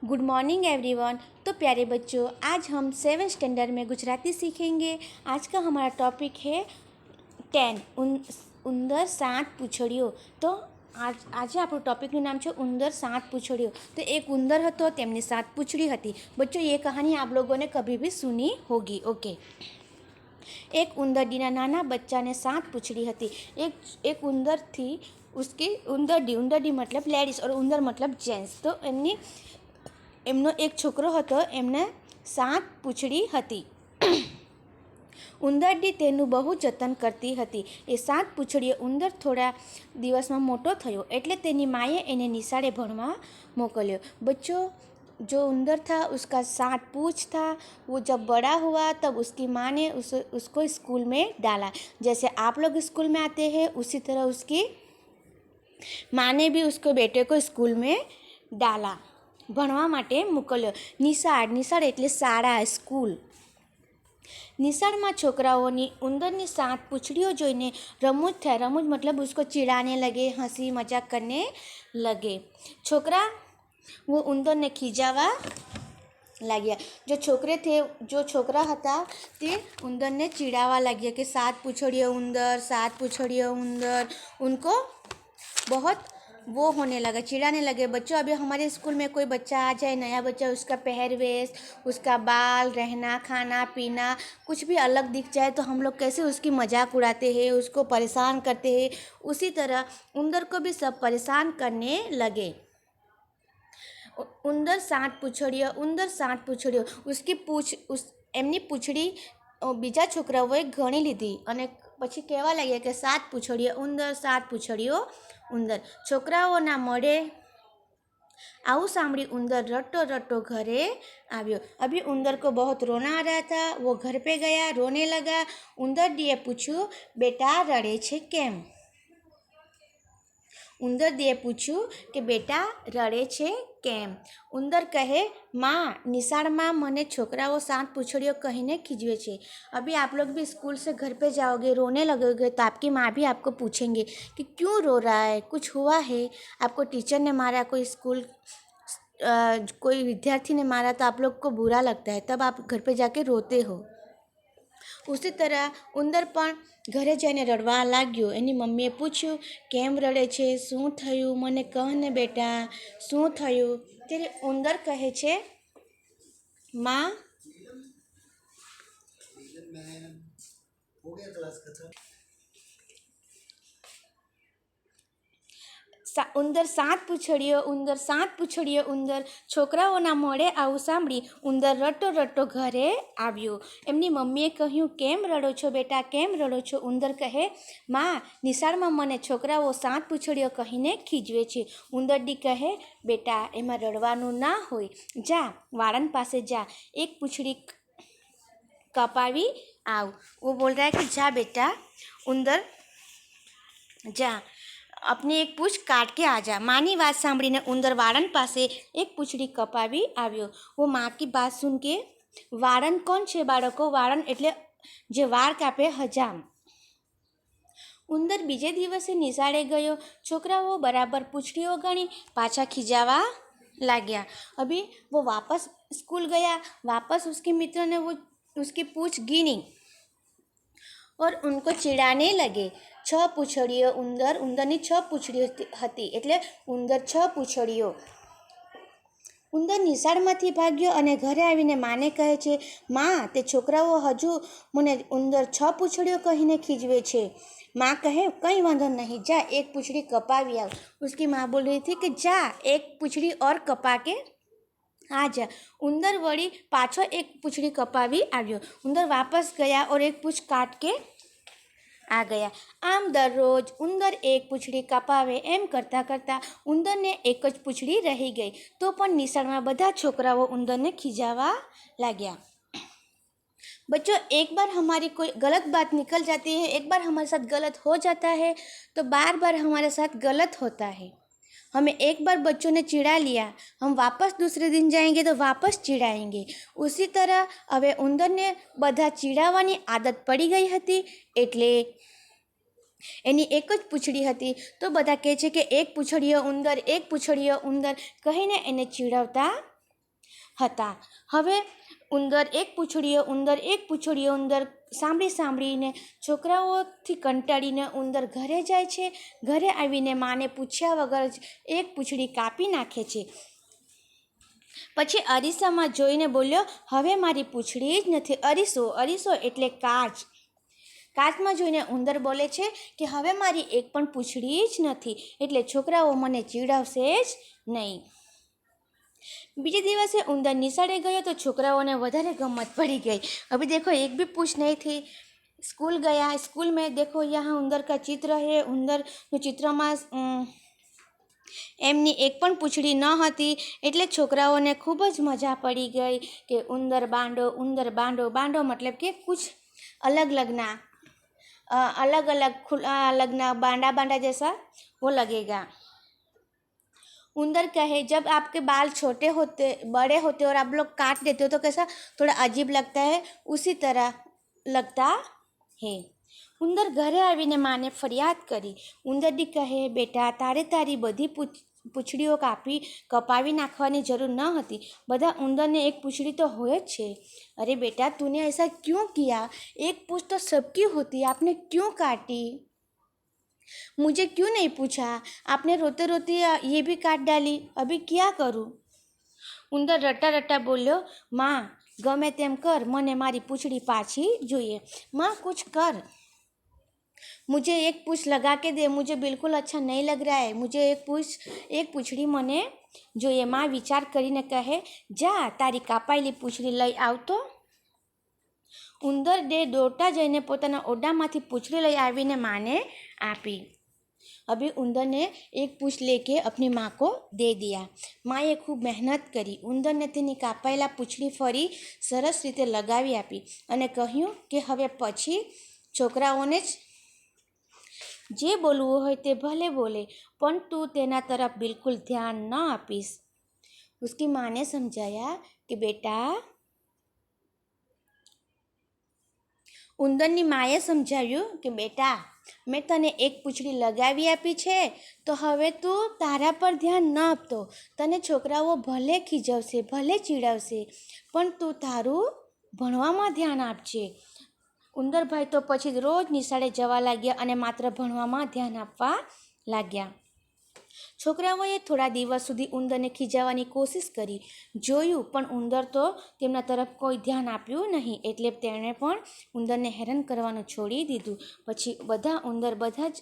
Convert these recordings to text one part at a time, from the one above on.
Good morning everyone. तो प्यारे बच्चों, आज हम 7 स्टैंडर्ड में गुजराती सीखेंगे। आज का हमारा टॉपिक है 10 उंदर 7 પૂંછડીઓ। તો આજે આપણું ટોપિકનું નામ છે ઉંદર 7 પૂંછડીઓ। तो एक उंदर હતો, તેમની 7 પૂંછડી હતી। बच्चों, ये कहानी आप लोगों ने कभी भी सुनी होगी। ओके। एक उंदरडीना नाना बच्चा ने 7 पूंछड़ी हती। एक उंदर थी, उसकी उंदरडी मतलब लेडीज और उंदर मतलब जेंट्स। तो एमनो एक छोकरो हतो, एमने 7 पूंछड़ी हती। उंदरडी तेनुं बहु जतन करती हती। ए 7 पूंछड़ीओ उंदर थोड़ा दिवस में मोटो थयो एटले तेनी माए एने निशाळे भणवा मोकल्यो। बच्चों, जो उंदर था उसका 7 पूंछ था। वो जब बड़ा हुआ तब उसकी माँ ने उसको स्कूल में डाला। जैसे आप लोग स्कूल में आते हैं उसी तरह उसकी माँ ने भी उसको बेटे को स्कूल में डाला, भणवा माटे मोकल्यो। निशाळ एटले शाळा, स्कूल। निशाळमां छोकराओनी उंदरनी 7 पूंछड़ीओ जोईने रमूज थया। रमूज मतलब उसको चिढ़ाने लगे, हंसी मजाक करने लगे। छोकरा वो उंदर ने खींचावा लाग्या। जो छोकरा हता ते उंदर ने चिढ़ावा लाग्या कि 7 पूंछड़ियों उंदर, 7 पूंछड़ियों उंदर। उनको बहुत वो होने लगा, चिढ़ाने लगे। बच्चों, अभी हमारे स्कूल में कोई बच्चा आ जाए, नया बच्चा, उसका पहरवेश, उसका बाल, रहना, खाना पीना कुछ भी अलग दिख जाए तो हम लोग कैसे उसकी मजाक उड़ाते हैं, उसको परेशान करते हैं। उसी तरह उंदर को भी सब परेशान करने लगे। उंदर 7 पूंछड़ियों। उसकी एमनी पूंछड़ी बीजा छोकराओए गणी लीधी अने पछी कहेवा लाग्या कि 7 पूंछड़ियों उंदर, 7 पूंछड़ियों उंदर। छोकराओना मोढे आવું સાંભળી उंदर रटो घरे आव्यो। अभी उंदर को बहुत रोना आ रहा था। वो घर पे गया, रोने लगा। उंदरडीए पूछ्યું, बेटा रड़े छे केम? उंदरडीए पूछ्યું कि बेटा रड़े छे केम? उंदर कहे, माँ, निशाळमां मने छोकराओ 7 पूंछड़ियों कहीने खीजवे छे। अभी आप लोग भी स्कूल से घर पे जाओगे, रोने लगोगे तो आपकी माँ भी आपको पूछेंगे कि क्यों रो रहा है, कुछ हुआ है, आपको टीचर ने मारा, कोई विद्यार्थी ने मारा तो आप लोग को बुरा लगता है, तब आप घर पे जाके रोते हो। उसी तरह उंदर पण घरे जाने रड़वा लाग्यो। एनी मम्मीए पूछ्યું, केम रड़े छे, शुं थयुं, मने कह ने बेटा, शुं थयुं? त्यारे उंदर कहे छे, माँ, उंदर 7 पूंछड़ियों उंदर। छोकराओना मोढे आवुं सांभળી उंदर रटो घरे आव्यो। एमनी मम्मीए कह्युं, केम रड़ो छो बेटा, केम रड़ो छो? उंदर कहे, माँ, निशाळमां मने छोकराओ 7 पूंछड़ियों कहीने खीजवे छे। उंदरडी कहे, बेटा, एमां रड़वानुं ना होय, जा वाळन पासे जा, एक पूंछड़ी कपावी आव। वो बोल रहा है कि जा बेटा उंदर, जा अपनी एक पूछ काट के आ जा। माँ की बात सांभळीने उंदर वाळन पासे एक पूंछड़ी कपावी आव्यो। वो माँ की बात सुन के, वाळन कौन छे बाळको? वाळन एटले जे वाळ कापे, हजाम। उंदर बीजे दिवसे निशाळे गयो। छोकराओ बराबर पूंछड़ीओ गणी पाछा खीजावा लाग्या। अभी वो वापस स्कूल गया, वापस उसके मित्र ने वो उसकी पूछ गिनी और उनको चिढ़ाने लगे। 6 पूंछड़ियों उंदर। उंदरनी 6 पूंछड़ियों हती एटले उंदर 6 पूंछड़ियों। उंदर निशाळमांथी भाग्यो अने घरे आवीने माने कहे छे, माँ, ते छोकराओ हजू मने उंदर 6 पूंछड़ियों कहीने खीजवे छे। माँ कहे, कई वांधो नहीं, जा एक पूंछड़ी कपावी आव। उसकी माँ बोल रही थी कि जा एक पूंछड़ी और कपा के आ जा। उंदर वળી पाछो एक पूंछड़ी कपावी आव्यो। उंदर वापस गया और एक पूंछ काट के आ गया। आम दररोज उंदर एक पूंछड़ी कपावे एम करता करता उंदर ने एक ज पूंछड़ी रही गई। तो पण निशाळमां बधा छोकराओ उंदर ने खीजावा लाग्या। बच्चों, एक बार हमारी कोई गलत बात निकल जाती है, एक बार हमारे साथ गलत हो जाता है तो बार बार हमारे साथ गलत होता है। हमें एक बार बच्चों ने चिढ़ा लिया, हम वापस दूसरे दिन जाएंगे तो वापस चिढ़ाएंगे। उसी तरह हवे उंदर ने बधा चिढ़ावानी आदत पड़ी गई हती एटले एनी एक ज पूंछड़ी हती। तो बधा कहे छे कि एक पूंछड़ियों उंदर कहीने एने चिढ़ावता હતા. હવે ઉંદર એક પૂંછડીયો ઉંદર સાંભળીને છોકરાઓથી કંટાળીને ઉંદર ઘરે જાય છે. ઘરે આવીને માને પૂછ્યા વગર જ એક પૂંછડી કાપી નાખે છે. પછી અરીસામાં જોઈને બોલ્યો, હવે મારી પૂંછડી જ નથી. અરીસો એટલે કાચ. કાચમાં જોઈને ઉંદર બોલે છે કે હવે મારી એક પણ પૂંછડી જ નથી, એટલે છોકરાઓ મને ચીડાવશે જ નહીં. બીજે દિવસે ઉંદર નિશાળે ગયો તો છોકરાઓને વધારે ગમત પડી ગઈ. अभी देखो एक भी पूछ नहीं थी. स्कूल गया, स्कूल में देखो यहाँ उंदर का चित्र है. ઉંદરનું ચિત્રમાં એમની એક પણ પૂંછડી ન હતી, એટલે છોકરાઓને ખૂબ જ મજા પડી ગઈ કે ઉંદર બાંડો. બાંડો મતલબ કે કુછ अलग लगना बांडा जैसा वो लगेगा. उंदर कहे, जब आपके बाल बड़े होते और आप लोग काट देते हो तो कैसा थोड़ा अजीब लगता है, उसी तरह लगता है. ઉંદર ઘરે આવીને માને ફરિયાદ કરી. ઉંદરડી કહે, બેટા તારી બધી પૂંછડીઓ કપાવી નાખવાની જરૂર ન હતી. બધા ઉંદરને એક પૂંછડી તો હોય જ છે. અરે બેટા तूने ऐसा क्यों किया? एक पूंछ तो सबकी होती, आपने क्यों काटी? मुझे क्यों नहीं पूछा? आपने रोते रोते ये भी काट डाली. अभी क्या करूँ? ઉંદર રટા બોલ્યો, માં ગમે તેમ કર, મને મારી પૂંછડી પાછી જોઈએ. માં कुछ कर, मुझे एक पूंछ लगा के दे. मुझे बिल्कुल अच्छा नहीं लग रहा है. मुझे एक पूंछड़ी મને જોઈએ. માં વિચાર કરીને કહે, જા તારી કાપાયેલી પૂંછડી લઈ આવતો. ઉંદરે દોડતા જઈને પોતાના ઓરડામાંથી પૂંછડી લઈ આવીને માને આપી. अभी उंदर ने एक पूंछ लेके अपनी माँ को दे दिया. माए खूब મહેનત કરી. ઉંદરને તેની કાપાયેલા પૂંછડી ફરી સરસ રીતે લગાવી આપી અને કહ્યું કે હવે પછી છોકરાઓને જે બોલવું હોય તે ભલે બોલે, પણ તું તેના તરફ બિલકુલ ધ્યાન ન આપીશ. उसकी माँ ने समझाया कि बेटा, ઉંદરની માએ સમજાવ્યું કે બેટા, મેં તને એક પૂંછડી લગાવી આપી છે, તો હવે તું તારા પર ધ્યાન ન આપતો. તને છોકરાઓ ભલે ખીજવશે, ભલે ચીડાવશે, પણ તું તારું ભણવામાં ધ્યાન આપજે. ઉંદરભાઈ તો પછી રોજ નિશાળે જવા લાગ્યા અને માત્ર ભણવામાં ધ્યાન આપવા લાગ્યા. છોકરાઓએ થોડા દિવસ સુધી ઉંદરને ખીજાવવાની કોશિશ કરી, જોયું, પણ ઉંદર તો તેમના તરફ કોઈ ધ્યાન આપ્યું નહીં, એટલે તેણે પણ ઉંદરને હેરાન કરવાનું છોડી દીધું. પછી ઉંદર બધા જ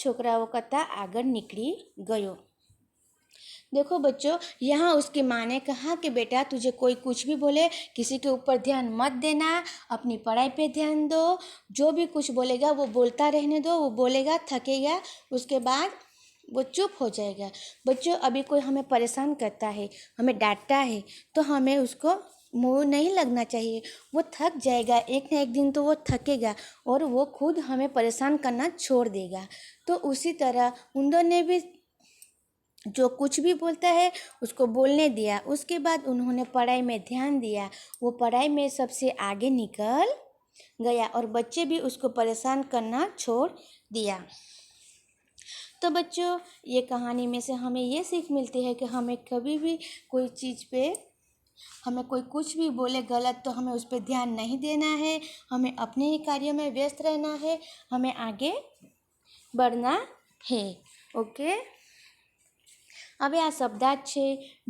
છોકરાઓ કરતાં આગળ નીકળી ગયો. देखो बच्चों, यहाँ उसकी माँ ने कहा कि बेटा तुझे कोई कुछ भी बोले, किसी के ऊपर ध्यान मत देना, अपनी पढ़ाई पे ध्यान दो. जो भी कुछ बोलेगा वो बोलता रहने दो. वो बोलेगा, थकेगा, उसके बाद वो चुप हो जाएगा. बच्चों, अभी कोई हमें परेशान करता है, हमें डांटता है, तो हमें उसको मुँह नहीं लगना चाहिए. वो थक जाएगा, एक ना एक दिन तो वो थकेगा और वो खुद हमें परेशान करना छोड़ देगा. तो उसी तरह उंदर ने भी जो कुछ भी बोलता है उसको बोलने दिया. उसके बाद उन्होंने पढ़ाई में ध्यान दिया. वो पढ़ाई में सबसे आगे निकल गया और बच्चे भी उसको परेशान करना छोड़ दिया. तो बच्चों, ये कहानी में से हमें ये सीख मिलती है कि हमें कभी भी कोई चीज़ पे हमें कोई कुछ भी बोले गलत, तो हमें उस पर ध्यान नहीं देना है. हमें अपने ही कार्यों में व्यस्त रहना है. हमें आगे बढ़ना है. ओके. હવે આ શબ્દાર્થ છે.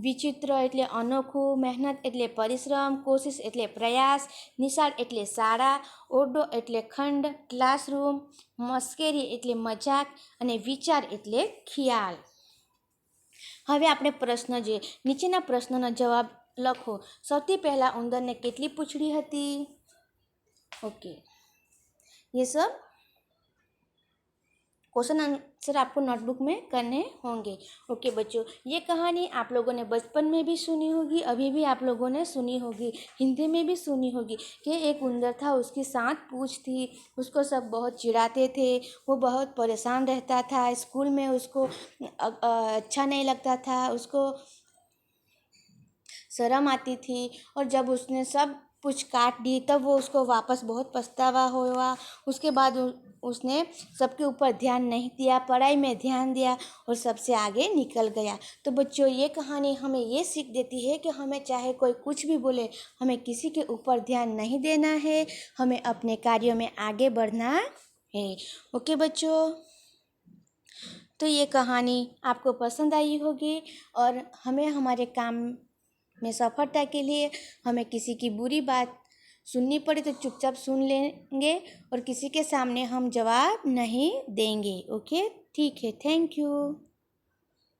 વિચિત્ર એટલે અનોખું, મહેનત એટલે પરિશ્રમ, કોશિશ એટલે પ્રયાસ, નિશાળ એટલે શાળા, ઓરડો એટલે ખંડ, ક્લાસરૂમ, મશ્કરી એટલે મજાક અને વિચાર એટલે ખ્યાલ. હવે આપણે પ્રશ્ન જોઈએ. નીચેના પ્રશ્નોનો જવાબ લખો. સૌથી પહેલાં ઉંદરને કેટલી પૂંછડી હતી? ओके, ये सब क्वेश्चन आंसर आपको नोटबुक में करने होंगे. ओके बच्चों, ये कहानी आप लोगों ने बचपन में भी सुनी होगी, अभी भी आप लोगों ने सुनी होगी, हिंदी में भी सुनी होगी कि एक उंदर था, उसकी 7 पूँछ थी. उसको सब बहुत चिढ़ाते थे, वो बहुत परेशान रहता था. स्कूल में उसको अच्छा नहीं लगता था, उसको शर्म आती थी. और जब उसने सब पूँछ काट दी, तब वो उसको वापस बहुत पछतावा हुआ। उसके बाद उसने सबके ऊपर ध्यान नहीं दिया, पढ़ाई में ध्यान दिया और सबसे आगे निकल गया। तो बच्चों, ये कहानी हमें ये सीख देती है कि हमें चाहे कोई कुछ भी बोले, हमें किसी के ऊपर ध्यान नहीं देना है, हमें अपने कार्यों में आगे बढ़ना है। ओके बच्चों, तो ये कहानी आपको पसंद आई होगी और हमें हमारे काम में सफलता के लिए हमें किसी की बुरी बात सुननी पड़े तो चुपचाप सुन लेंगे और किसी के सामने हम जवाब नहीं देंगे। ओके, ठीक है, थैंक यू।